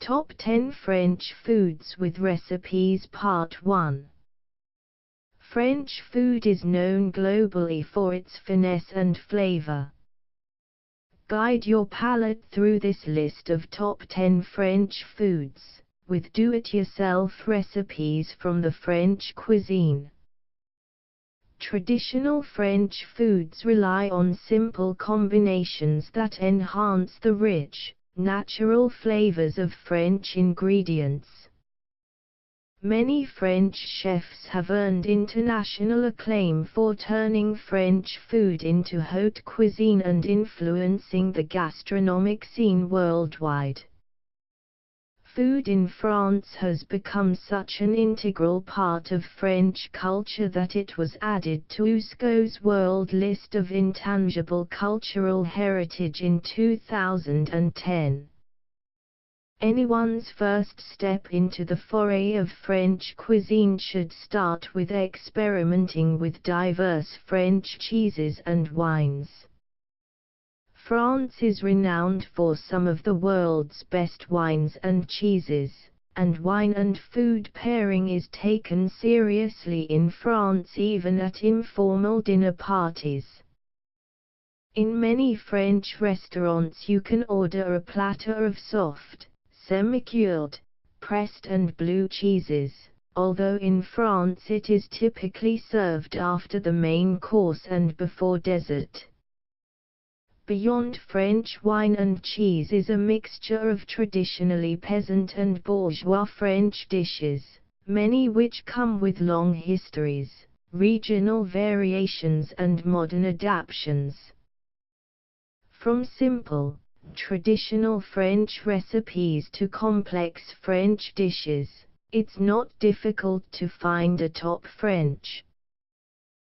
Top 10 French Foods with Recipes Part 1. French food is known globally for its finesse and flavor. Guide your palate through this list of top 10 French foods, with do-it-yourself recipes from the French cuisine. Traditional French foods rely on simple combinations that enhance the rich, natural flavors of French ingredients. Many French chefs have earned international acclaim for turning French food into haute cuisine and influencing the gastronomic scene worldwide. Food in France has become such an integral part of French culture that it was added to UNESCO's World List of Intangible Cultural Heritage in 2010. Anyone's first step into the foray of French cuisine should start with experimenting with diverse French cheeses and wines. France is renowned for some of the world's best wines and cheeses, and wine and food pairing is taken seriously in France even at informal dinner parties. In many French restaurants you can order a platter of soft, semi-cured, pressed and blue cheeses, although in France it is typically served after the main course and before dessert. Beyond French wine and cheese is a mixture of traditionally peasant and bourgeois French dishes, many which come with long histories, regional variations and modern adaptations. From simple, traditional French recipes to complex French dishes, it's not difficult to find a top French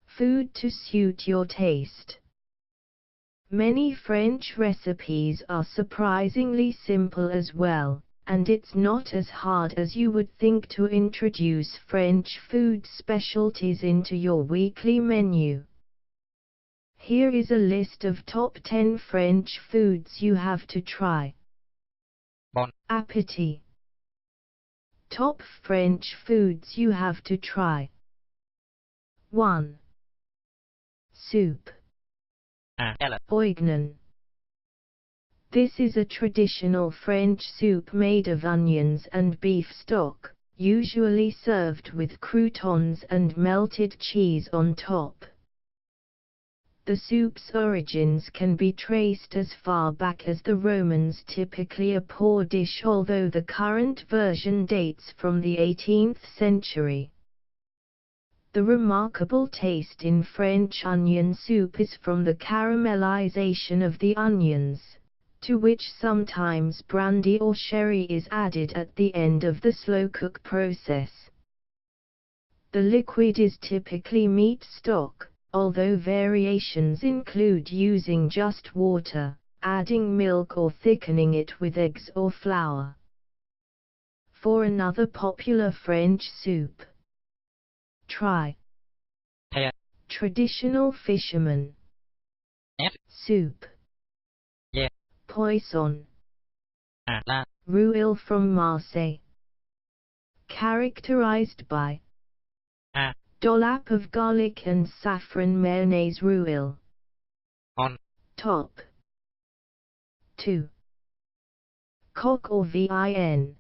food to suit your taste. Many French recipes are surprisingly simple as well, and it's not as hard as you would think to introduce French food specialties into your weekly menu. Here is a list of top 10 French foods you have to try. Bon appétit. Top French foods you have to try. 1. Soup. Oignon. This is a traditional French soup made of onions and beef stock, usually served with croutons and melted cheese on top. The soup's origins can be traced as far back as the Romans, typically a poor dish, although the current version dates from the 18th century. The remarkable taste in French onion soup is from the caramelization of the onions, to which sometimes brandy or sherry is added at the end of the slow cook process. The liquid is typically meat stock, although variations include using just water, adding milk or thickening it with eggs or flour. For another popular French soup, try traditional fisherman soup. Poisson. Rouille from Marseille. Characterized by dollop of garlic and saffron mayonnaise rouille. on Top. 2. Coq au vin.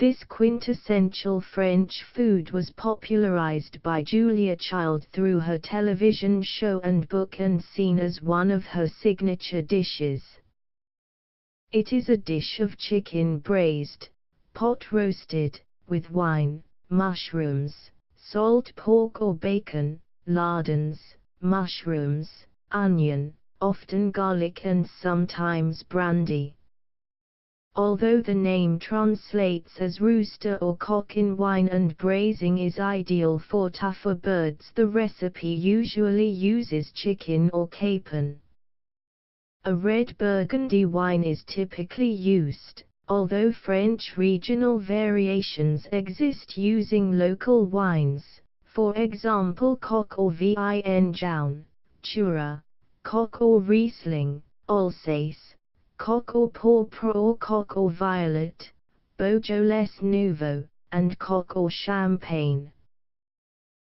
This quintessential French food was popularized by Julia Child through her television show and book and seen as one of her signature dishes. It is a dish of chicken braised, pot roasted, with wine, mushrooms, salt pork or bacon, lardons, mushrooms, onion, often garlic and sometimes brandy. Although the name translates as rooster or cock in wine and braising is ideal for tougher birds, the recipe usually uses chicken or capon. A red Burgundy wine is typically used, although French regional variations exist using local wines, for example Coq au vin Jaune, Jura, Coq au Riesling, Alsace, coq au pourpre or coq au violet, Beaujolais Nouveau, and coq au champagne.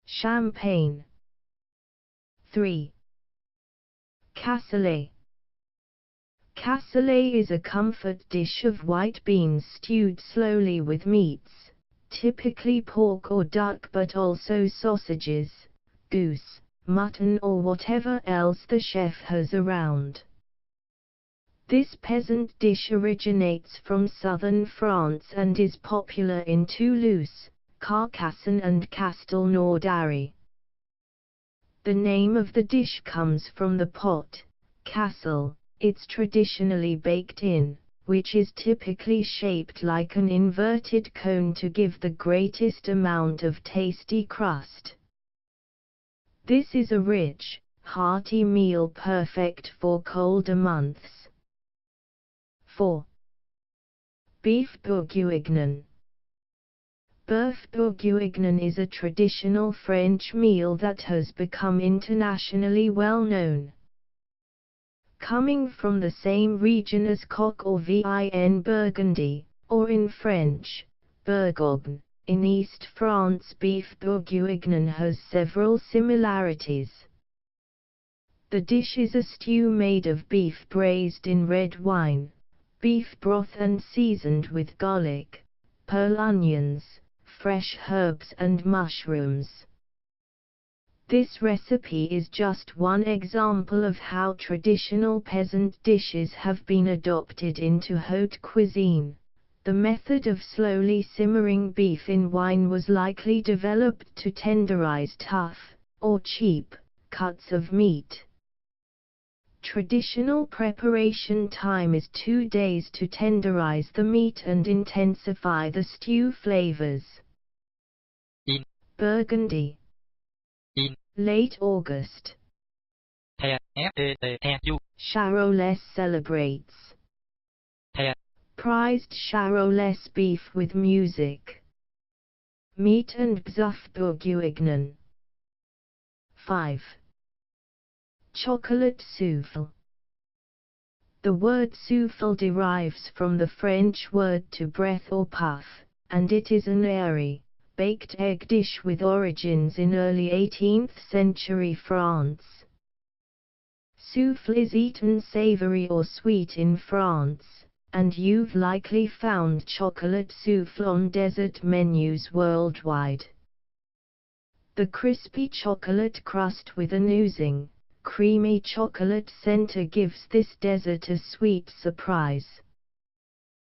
Champagne. 3. Cassoulet. Cassoulet is a comfort dish of white beans stewed slowly with meats, typically pork or duck but also sausages, goose, mutton or whatever else the chef has around. This peasant dish originates from southern France and is popular in Toulouse, Carcassonne and Castelnaudary. The name of the dish comes from the pot, cassel. It's traditionally baked in, which is typically shaped like an inverted cone to give the greatest amount of tasty crust. This is a rich, hearty meal perfect for colder months. 4. Beef bourguignon. Bœuf bourguignon is a traditional French meal that has become internationally well known. Coming from the same region as coq or vin Burgundy, or in French, bourgogne, in East France beef bourguignon has several similarities. The dish is a stew made of beef braised in red wine, beef broth and seasoned with garlic, pearl onions, fresh herbs and mushrooms. This recipe is just one example of how traditional peasant dishes have been adopted into haute cuisine. The method of slowly simmering beef in wine was likely developed to tenderize tough, or cheap, cuts of meat. Traditional preparation time is 2 days to tenderize the meat and intensify the stew flavors. In Burgundy. in Late August. Charolais celebrates. Prized Charolais beef with music. Meat and bœuf bourguignon. 5. Chocolate souffle. The word souffle derives from the French word to breath or puff, and it is an airy, baked egg dish with origins in early 18th century France. Souffle is eaten savory or sweet in France, and you've likely found chocolate souffle on dessert menus worldwide. The crispy chocolate crust with an oozing, creamy chocolate center gives this dessert a sweet surprise.